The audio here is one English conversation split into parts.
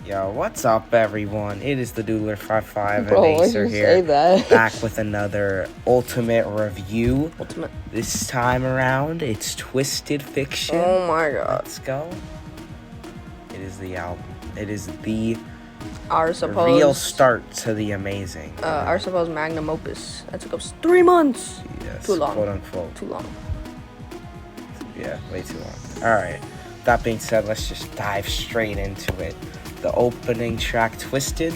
Yo, what's up, everyone? It is the Doodler 55 Bro, and why'd Acer you here, say that? back with another ultimate review. Ultimate. This time around, it's Twisted Fiction. Oh my god. Let's go. It is the album. It is the Our real start to the amazing. Our supposed magnum opus. That took us 3 months. Yes, Too long. quote unquote. Too long. Yeah, way too long. Alright, that being said, let's just dive straight into it. The opening track, Twisted.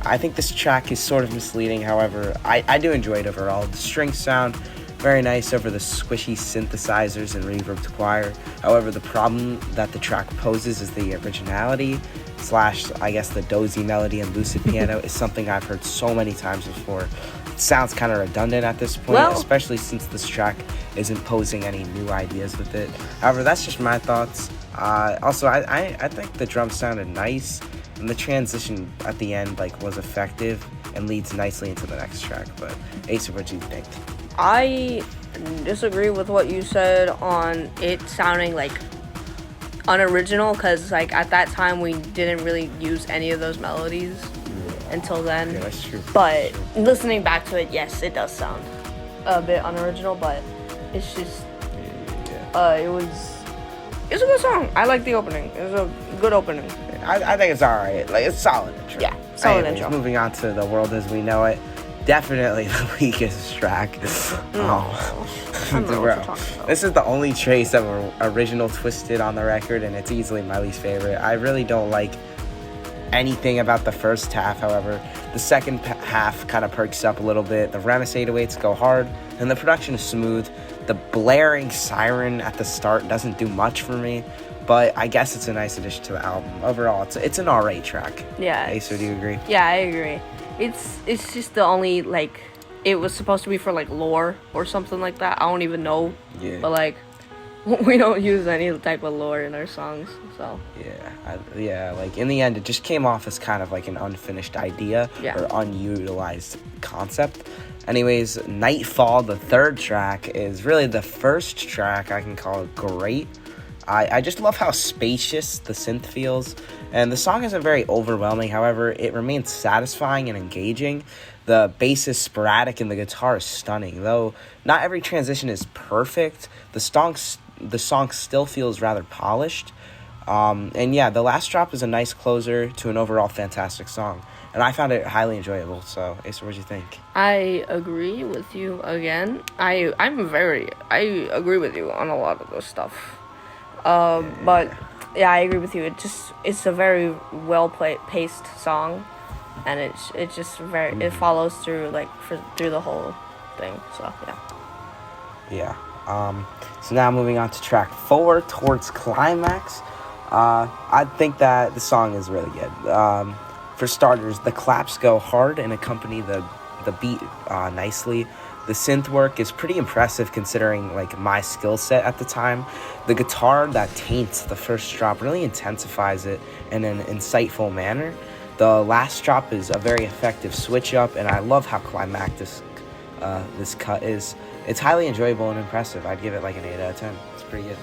I think this track is sort of misleading, however, I do enjoy it overall. The strings sound very nice over the squishy synthesizers and reverbed choir. However, the problem that the track poses is the originality / I guess the dozy melody and lucid piano is something I've heard so many times before. It sounds kind of redundant at this point, especially since this track isn't posing any new ideas with it. However, that's just my thoughts. Also, I think the drums sounded nice, and the transition at the end was effective and leads nicely into the next track. But Ace, what do you think? I disagree with what you said on it sounding unoriginal, because at that time we didn't really use any of those melodies until then. Yeah, that's true. But listening back to it, yes, it does sound a bit unoriginal, but it's just it was a good song. I like the opening. It was a good opening. I think it's alright. It's solid intro. Yeah, solid Anyways, intro. Moving on to The World As We Know It. Definitely the weakest track. I don't know what you're talking about. This is the only trace of original Twisted on the record, and it's easily my least favorite. I really don't like anything about the first half. However, the second half kind of perks up a little bit. The Remis 808s go hard, and the production is smooth. The blaring siren at the start doesn't do much for me, but I guess it's a nice addition to the album. Overall, it's an alright track. Yeah. Acer, do you agree? Yeah, I agree. It's just the only it was supposed to be for lore or something like that. I don't even know. Yeah. But we don't use any type of lore in our songs, so. Yeah. In the end, it just came off as kind of an unfinished idea or unutilized concept. Anyways, Nightfall, the third track, is really the first track I can call great. I just love how spacious the synth feels, and the song isn't very overwhelming. However, it remains satisfying and engaging. The bass is sporadic and the guitar is stunning. Though not every transition is perfect, the song still feels rather polished. And yeah, the last drop is a nice closer to an overall fantastic song, and I found it highly enjoyable. So, Acer, what do you think? I agree with you again. I agree with you on a lot of this stuff. But yeah, I agree with you. It's a very paced song, and it's just very it follows through through the whole thing. So yeah. So now moving on to track 4, Towards Climax. I think that the song is really good. For starters, the claps go hard and accompany the beat nicely. The synth work is pretty impressive considering my skill set at the time. The guitar that taints the first drop really intensifies it in an insightful manner. The last drop is a very effective switch up, and I love how climactic this cut is. It's highly enjoyable and impressive. I'd give it an 8 out of 10. It's pretty good.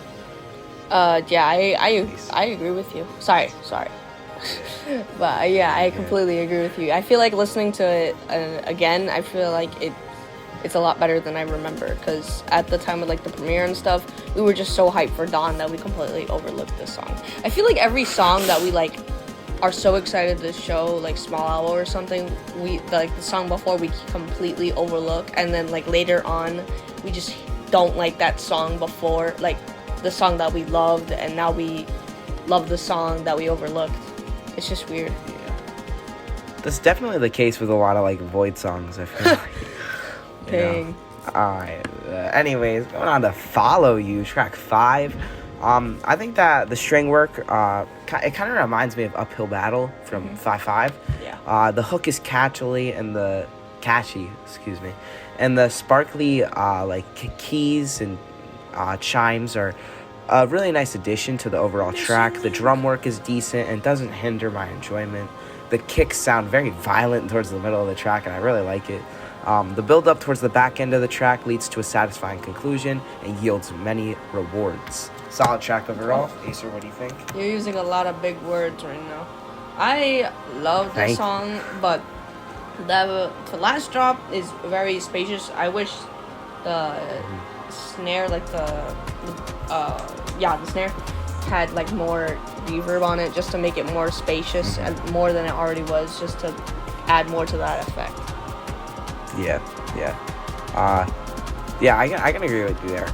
Yeah, I agree with you. Sorry. But yeah, I completely agree with you. I feel listening to it again, I feel it's a lot better than I remember, because at the time of the premiere and stuff, we were just so hyped for Dawn that we completely overlooked this song. I feel every song that we are so excited to show, Small Owl or something, we the song before we completely overlook, and then later on we just don't like that song before, the song that we loved, and now we love the song that we overlooked. It's just weird. Yeah. That's definitely the case with a lot of Void songs, I feel. Dang. Alright. Anyways, going on to Follow You, track 5. I think that the string work, it kind of reminds me of Uphill Battle from 5-5. Yeah. The hook is catchy, and the sparkly keys and chimes are a really nice addition to the overall track. The drum work is decent and doesn't hinder my enjoyment. The kicks sound very violent towards the middle of the track, and I really like it. The build-up towards the back end of the track leads to a satisfying conclusion and yields many rewards. solid track overall. Acer, what do you think? You're using a lot of big words right now. I love this song, but the last drop is very spacious. I wish the snare, like the snare had like more reverb on it, just to make it more spacious and more than it already was, just to add more to that effect. Yeah. I can agree with you there.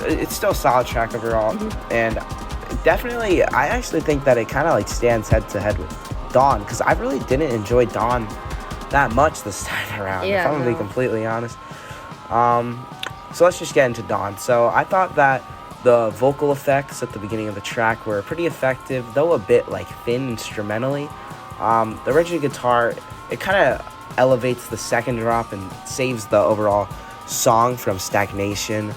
It's still a solid track overall, and definitely, I actually think that it kind of like stands head to head with Dawn, because I really didn't enjoy Dawn that much this time around, if I'm gonna be completely honest. So let's just get into Dawn. So I thought that the vocal effects at the beginning of the track were pretty effective, though a bit like thin instrumentally. The original guitar, it kind of elevates the second drop and saves the overall song from stagnation.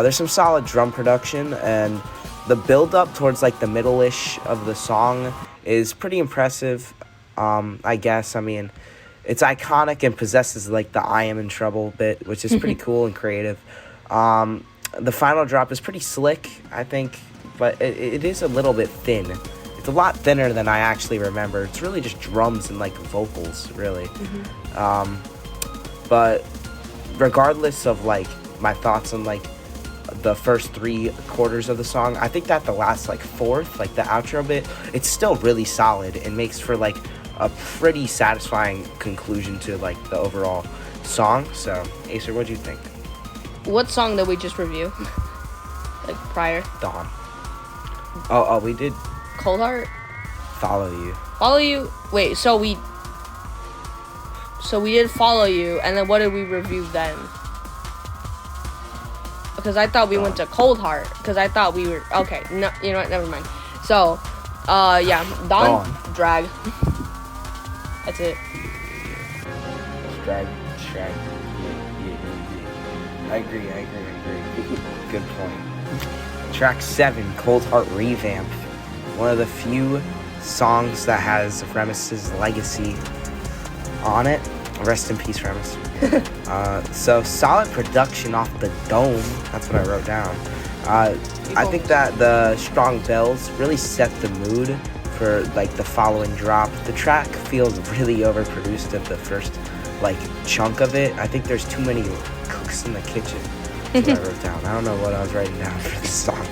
There's some solid drum production, and the build up towards like the middle-ish of the song is pretty impressive. I guess, I mean, it's iconic and possesses like the I am in trouble bit, which is pretty cool and creative. The final drop is pretty slick, I think, but it is a little bit thin. It's a lot thinner than I actually remember. It's really just drums and like vocals, really. But regardless of like my thoughts on like the first 3 quarters of the song, I think that the last like fourth, like the outro bit, it's still really solid and makes for like a pretty satisfying conclusion to like the overall song. So Acer, what do you think? What song did we just review? Like prior? Dawn. Oh, we did Cold Heart? Follow You. Follow You? Wait, so we did Follow You, and then what did we review then? Because I thought we went to Cold Heart, because I thought we were... Okay, no, you know what? Never mind. So, Dawn. Drag. That's it. Drag. I agree. Good point. Track 7, Cold Heart Revamp. One of the few songs that has Remis's legacy on it. Rest in peace, Remis. So solid production off the dome. That's what I wrote down. I think that the strong bells really set the mood for like the following drop. The track feels really overproduced at the first like chunk of it. I think there's too many cooks in the kitchen. That's what I wrote down. I don't know what I was writing down for this song.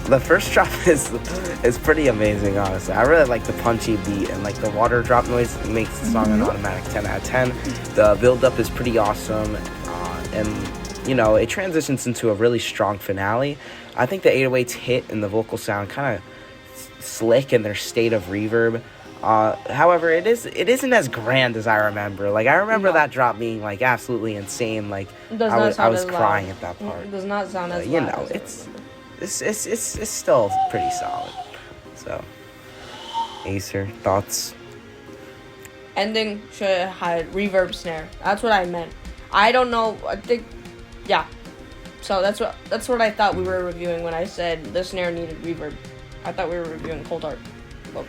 The first drop is pretty amazing, honestly. I really like the punchy beat, and like the water drop noise makes the song an automatic 10 out of 10. The build up is pretty awesome, and you know, it transitions into a really strong finale. I think the 808s hit and the vocal sound kind of slick in their state of reverb. However, it isn't as grand as I remember. Like, I remember that drop being like absolutely insane. Like, I was crying at that part. It does not sound as you loud know, as it's still pretty solid. So, Acer, thoughts? Ending should have had reverb snare. That's what I meant. I don't know. I think, yeah. So that's what I thought we were reviewing when I said the snare needed reverb. I thought we were reviewing Cold Heart. Well,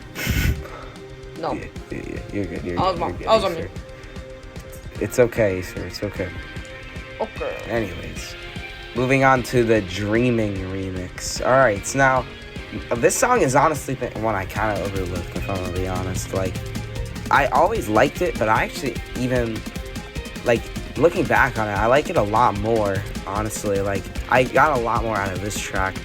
no. Yeah, you're good. I was on mute. It's okay, Acer. It's okay. Okay. Anyways, moving on to the Dreaming remix. All right, so now this song is honestly the one I kind of overlooked, if I'm gonna be honest. Like, I always liked it, but I actually even like looking back on it, I like it a lot more. Honestly, like I got a lot more out of this track.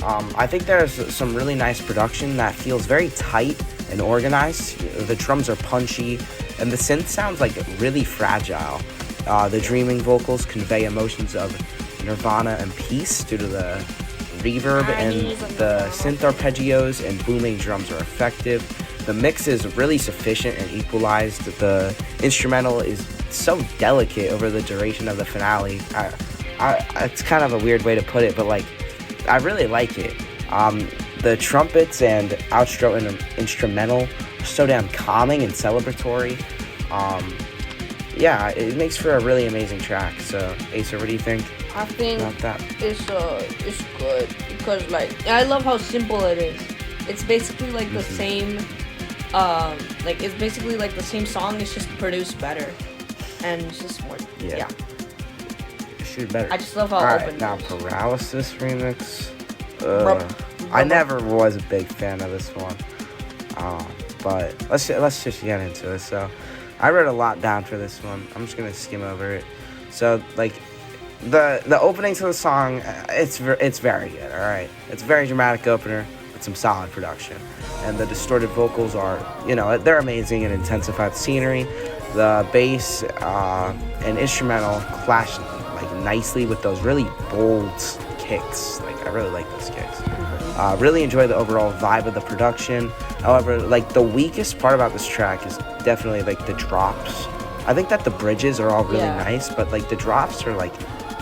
I think there's some really nice production that feels very tight and organized. The drums are punchy, and the synth sounds like really fragile. The dreaming vocals convey emotions of nirvana and peace due to the reverb, and the synth arpeggios and booming drums are effective. The mix is really sufficient and equalized. The instrumental is so delicate over the duration of the finale. It's kind of a weird way to put it, but like, I really like it. The trumpets and outro instrumental are so damn calming and celebratory. Yeah, it makes for a really amazing track. So, Acer, what do you think? I think about that? It's good because like I love how simple it is. It's basically like the same, it's basically like the same song. It's just produced better, and it's just more. Yeah. makes it better. I just love how All open. right, now Paralysis remix. Bruh. I never was a big fan of this one. But let's just get into it. So, I wrote a lot down for this one. I'm just gonna skim over it. So, like, the opening to the song, it's very good. All right, it's a very dramatic opener with some solid production, and the distorted vocals are, they're amazing and intensify the scenery. The bass and instrumental clash like nicely with those really bold kicks. Like, I really like those kicks. Really enjoy the overall vibe of the production. However, like, the weakest part about this track is definitely like the drops. I think that the bridges are all really nice, but like the drops are like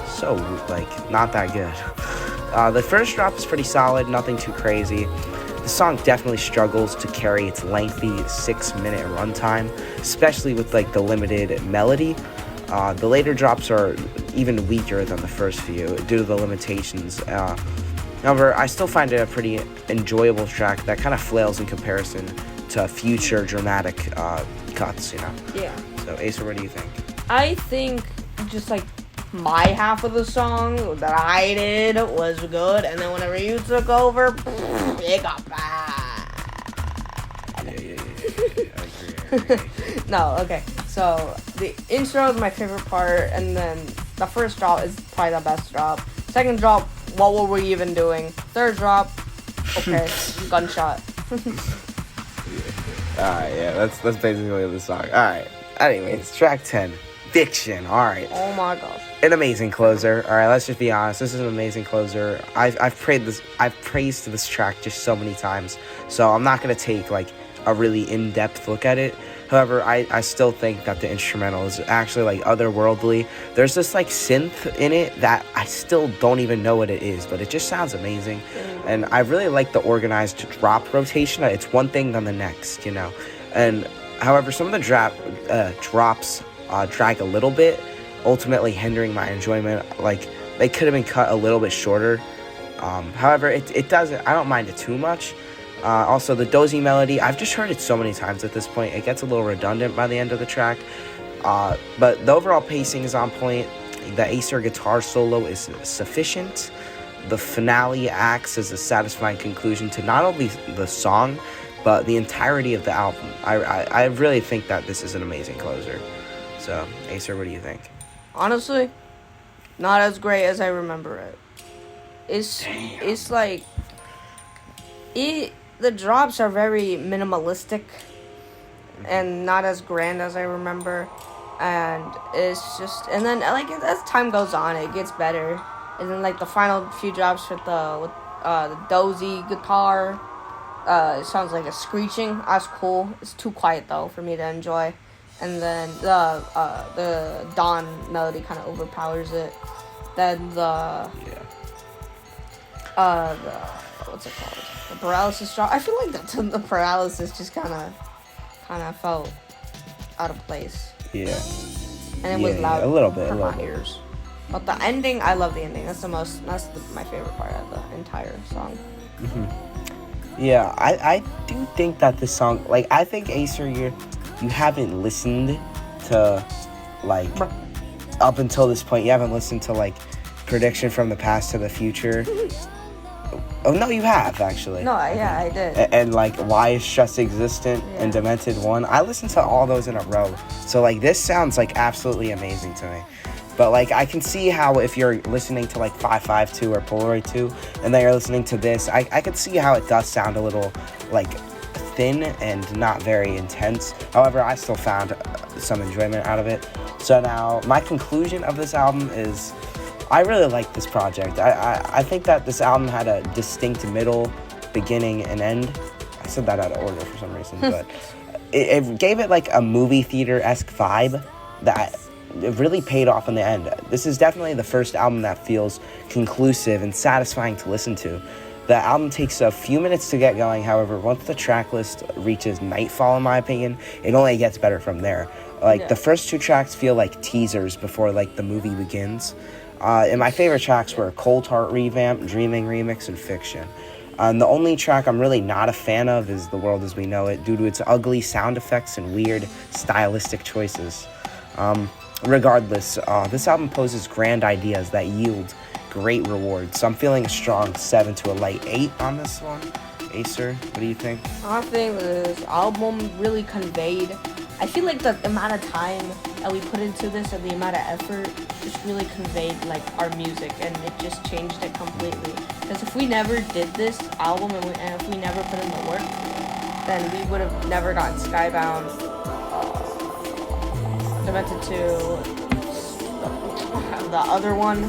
so like not that good. The first drop is pretty solid, nothing too crazy. The song definitely struggles to carry its lengthy 6-minute runtime, especially with like the limited melody. The later drops are even weaker than the first few due to the limitations. However, I still find it a pretty enjoyable track that kind of flails in comparison to future dramatic cuts, Yeah. So, Acer, what do you think? I think just like my half of the song that I did was good, and then whenever you took over, it got bad. Yeah. I agree. No, okay. So the intro is my favorite part, and then the first drop is probably the best drop. Second drop, what were we even doing? Third drop, okay, gunshot. Alright, yeah, that's basically the song. Alright, anyways, track 10, Diction. Alright. Oh my gosh. An amazing closer. Alright, let's just be honest. This is an amazing closer. I've praised this track just so many times, so I'm not gonna take like a really in-depth look at it. However, I still think that the instrumental is actually like otherworldly. There's this like synth in it that I still don't even know what it is, but it just sounds amazing. And I really like the organized drop rotation. It's one thing then the next, And however, some of the drops drag a little bit, ultimately hindering my enjoyment. Like, they could have been cut a little bit shorter. However, it doesn't. I don't mind it too much. Also, the dozy melody, I've just heard it so many times at this point, it gets a little redundant by the end of the track. But the overall pacing is on point. The Acer guitar solo is sufficient. The finale acts as a satisfying conclusion to not only the song, but the entirety of the album. I really think that this is an amazing closer. So, Acer, what do you think? Honestly, not as great as I remember it. It's like the drops are very minimalistic and not as grand as I remember, and it's just, and then like as time goes on it gets better, and then like the final few drops with the dozy guitar, it sounds like a screeching. That's cool. It's too quiet though for me to enjoy, and then the dawn melody kind of overpowers it. Then the what's it called? The paralysis drop. I feel like the paralysis just kind of felt out of place. Yeah. And it was loud a little bit. for my ears. But the ending, I love the ending. That's my favorite part of the entire song. Mm-hmm. Yeah, I do think that this song, like, I think Acer, you haven't listened to, like, up until this point, you haven't listened to, like, Prediction from the Past to the Future. Oh, no, you have, actually. No, yeah, I did. And like, Why is Stress Existent and Demented One. I listened to all those in a row. So, like, this sounds, like, absolutely amazing to me. But, like, I can see how if you're listening to, like, 552 or Polaroid 2, and then you're listening to this, I could see how it does sound a little, like, thin and not very intense. However, I still found some enjoyment out of it. So now, my conclusion of this album is, I really like this project. I think that this album had a distinct middle, beginning, and end. I said that out of order for some reason, but it gave it like a movie theater-esque vibe that it really paid off in the end. This is definitely the first album that feels conclusive and satisfying to listen to. The album takes a few minutes to get going, however, once the track list reaches Nightfall, in my opinion, it only gets better from there. Like, the first two tracks feel like teasers before, like, the movie begins. And my favorite tracks were Cold Heart Revamp, Dreaming Remix, and Fiction. The only track I'm really not a fan of is The World As We Know It, due to its ugly sound effects and weird stylistic choices. regardless, this album poses grand ideas that yield great rewards. So I'm feeling a strong 7 to a light 8 on this one. Acer, what do you think? I think this album really conveyed. I feel like the amount of time that we put into this and the amount of effort just really conveyed like our music, and it just changed it completely. Because if we never did this album and if we never put in the work, then we would have never gotten Skybound, Demented 2, the other one.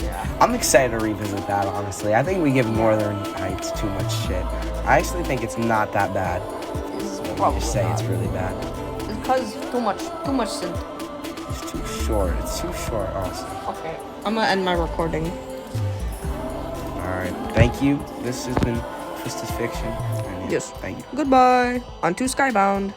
Yeah. I'm excited to revisit that, honestly. I think we give Northern Heights too much shit. I actually think it's not that bad. When we just say it's really bad. It's because too much synth. It's too short. It's too short, also. Okay, I'm gonna end my recording. Alright, thank you. This has been Twisted Fiction. And Yes. Thank you. Goodbye. On to Skybound.